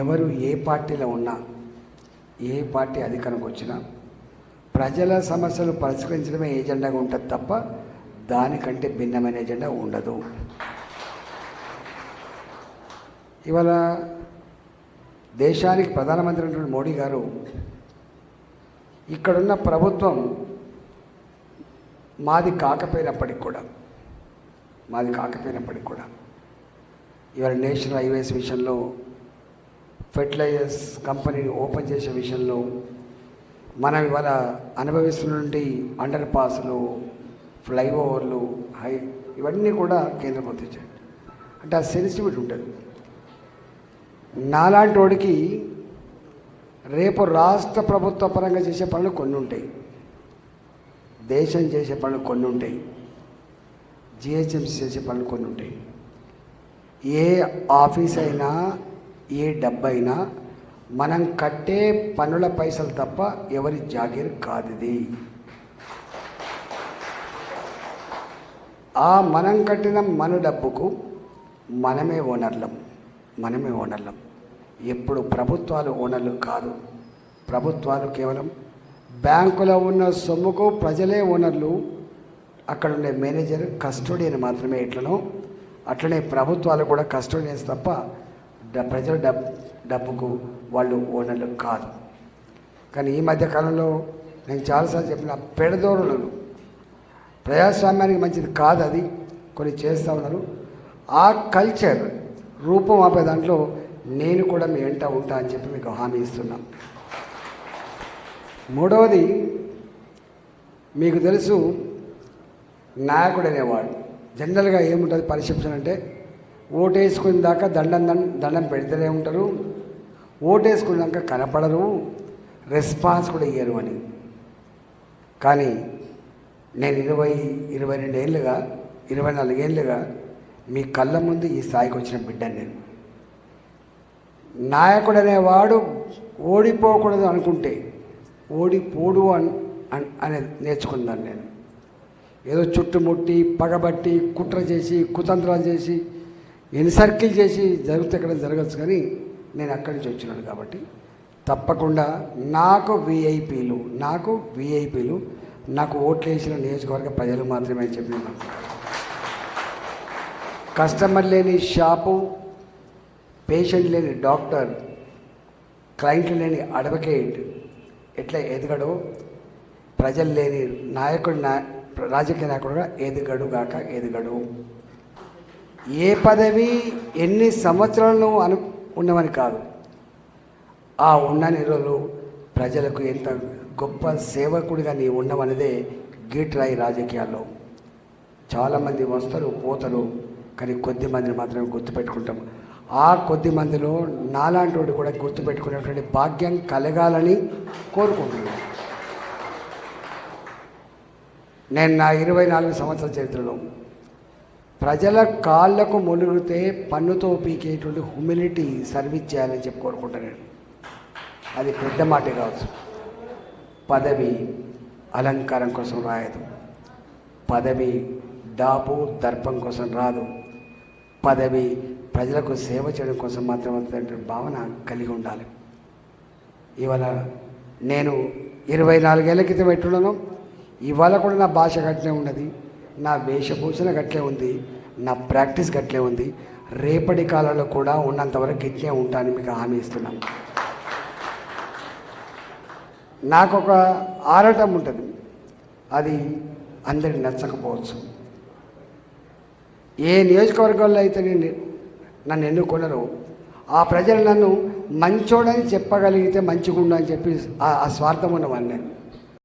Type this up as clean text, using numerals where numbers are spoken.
ఎవరు ఏ పార్టీలో ఉన్నా, ఏ పార్టీ అధికారంకి వచ్చినా ప్రజల సమస్యలు పరిష్కరించడమే ఏజెండాగా ఉంటుంది తప్ప దానికంటే భిన్నమైన ఎజెండా ఉండదు. ఇవాళ దేశానికి ప్రధానమంత్రి అయినటువంటి మోడీ గారు ఇక్కడున్న ప్రభుత్వం మాది కాకపోయినప్పటికి కూడా ఇవాళ నేషనల్ హైవేస్ విషయంలో, ఫెర్టిలైజర్స్ కంపెనీని ఓపెన్ చేసే విషయంలో, మనం ఇవాళ అనుభవిస్తున్నటువంటి అండర్ పాస్లు, ఫ్లైఓవర్లు, ఇవన్నీ కూడా కేంద్ర ప్రభుత్వం అంటే ఆ సెన్సిటివిటీ ఉంటుంది. నాలాంటి వాడికి రేపు రాష్ట్ర ప్రభుత్వ పరంగా చేసే పనులు కొన్ని ఉంటాయి, దేశం చేసే పనులు కొన్ని ఉంటాయి, జిహెచ్ఎంసీ చేసే పనులు కొన్ని ఉంటాయి. ఏ ఆఫీస్ అయినా, ఏ డబ్బైనా మనం కట్టే పన్నుల పైసలు తప్ప ఎవరి జాగీర్ కాదు ఇది. ఆ మనం కట్టిన మన డబ్బుకు మనమే ఓనర్లం. ఎప్పుడు ప్రభుత్వాలు ఓనర్లు కాదు. ప్రభుత్వాలు కేవలం బ్యాంకులో ఉన్న సొమ్ముకు ప్రజలే ఓనర్లు. అక్కడ ఉండే మేనేజర్ కస్టోడియన్ మాత్రమే. అట్లనే ప్రభుత్వాలు కూడా కస్టోడియన్స్ తప్ప ప్రజల డబ్బుకు వాళ్ళు ఓనర్లు కాదు. కానీ ఈ మధ్యకాలంలో నేను చాలాసార్లు చెప్పిన పెడదోరులను ప్రజాస్వామ్యానికి మంచిది కాదు, అది కొన్ని చేస్తూ ఉన్నారు. ఆ కల్చర్ రూపం ఆపే దాంట్లో నేను కూడా మీ వెంట ఉంటా అని చెప్పి మీకు హామీ ఇస్తున్నాం. మూడవది, మీకు తెలుసు నాయకుడు అనేవాడు జనరల్గా ఏముంటుంది పర్సెప్షన్ అంటే, ఓటేసుకున్న దాకా దండం పెడితేనే ఉంటారు, ఓటేసుకున్నాక కనపడరు, రెస్పాన్స్ కూడా ఇయ్యరు అని. కానీ నేను 22 ఏళ్ళుగా 24 ఏళ్ళుగా మీ కళ్ళ ముందు ఈ స్థాయికి వచ్చిన బిడ్డను. నేను నాయకుడు అనేవాడు ఓడిపోకూడదు అనుకుంటే ఓడిపోడు అని నేర్చుకున్నాను. నేను ఏదో చుట్టుముట్టి, పగబట్టి, కుట్ర చేసి, కుతంత్రాలు చేసి, ఎన్సర్కిల్ చేసి జరిగితే ఎక్కడ జరగచ్చు. కానీ నేను అక్కడి నుంచి వచ్చినాను కాబట్టి తప్పకుండా నాకు విఐపీలు నాకు ఓట్లు వేసిన నియోజకవర్గ ప్రజలు మాత్రమే చెప్పినాను. కస్టమర్ లేని షాపు, పేషెంట్ లేని డాక్టర్, క్లయింట్ లేని అడ్వకేట్ ఎట్లా ఎదగడో, ప్రజలు లేని రాజకీయ నాయకుడుగా ఎదగడు. ఏ పదవి ఎన్ని సంవత్సరాలను ఉన్నవని కాదు, ఆ ఉన్నన్ని రోజులు ప్రజలకు ఎంత గొప్ప సేవకుడిగా నీ ఉన్నవనేదే గీట్రాయి. రాజకీయాల్లో చాలామంది వస్తారు పోతారు, కానీ కొద్ది మందిని మాత్రమే గుర్తుపెట్టుకుంటాం. ఆ కొద్ది మందిలో నాలాంటి వాడు కూడా గుర్తుపెట్టుకునేటువంటి భాగ్యం కలగాలని కోరుకుంటున్నాను. నేను నా 24 సంవత్సరాల చరిత్రలో ప్రజల కాళ్లకు మొలుగితే పన్నుతో పీకేటువంటి హ్యూమిలిటీ సర్వీస్ చేయాలని చెప్పి కోరుకుంటాను. అది పెద్ద మాటే కావచ్చు. పదవి అలంకారం కోసం రాయదు, పదవి డాబు దర్పం కోసం రాదు, పదవి ప్రజలకు సేవ చేయడం కోసం మాత్రమే భావన కలిగి ఉండాలి. ఇవాళ నేను 24 ఏళ్ళ క్రితం ఎట్టున్నాను, ఇవాళ కూడా నా భాష గట్లే ఉన్నది, నా వేషభూషణ గట్లే ఉంది, నా ప్రాక్టీస్ గట్లే ఉంది. రేపటి కాలంలో కూడా ఉన్నంతవరకు గిట్లే ఉంటానని మీకు హామీ ఇస్తున్నాను. నాకు ఒక ఆరాటం ఉంటుంది, అది అందరికి నచ్చకపోవచ్చు. ఏ నియోజకవర్గాల్లో అయితే నన్ను ఎన్నుకున్నారో ఆ ప్రజలు నన్ను మంచోడని చెప్పగలిగితే మంచిగుండు అని చెప్పి ఆ స్వార్థం ఉన్నవాడిని నేను.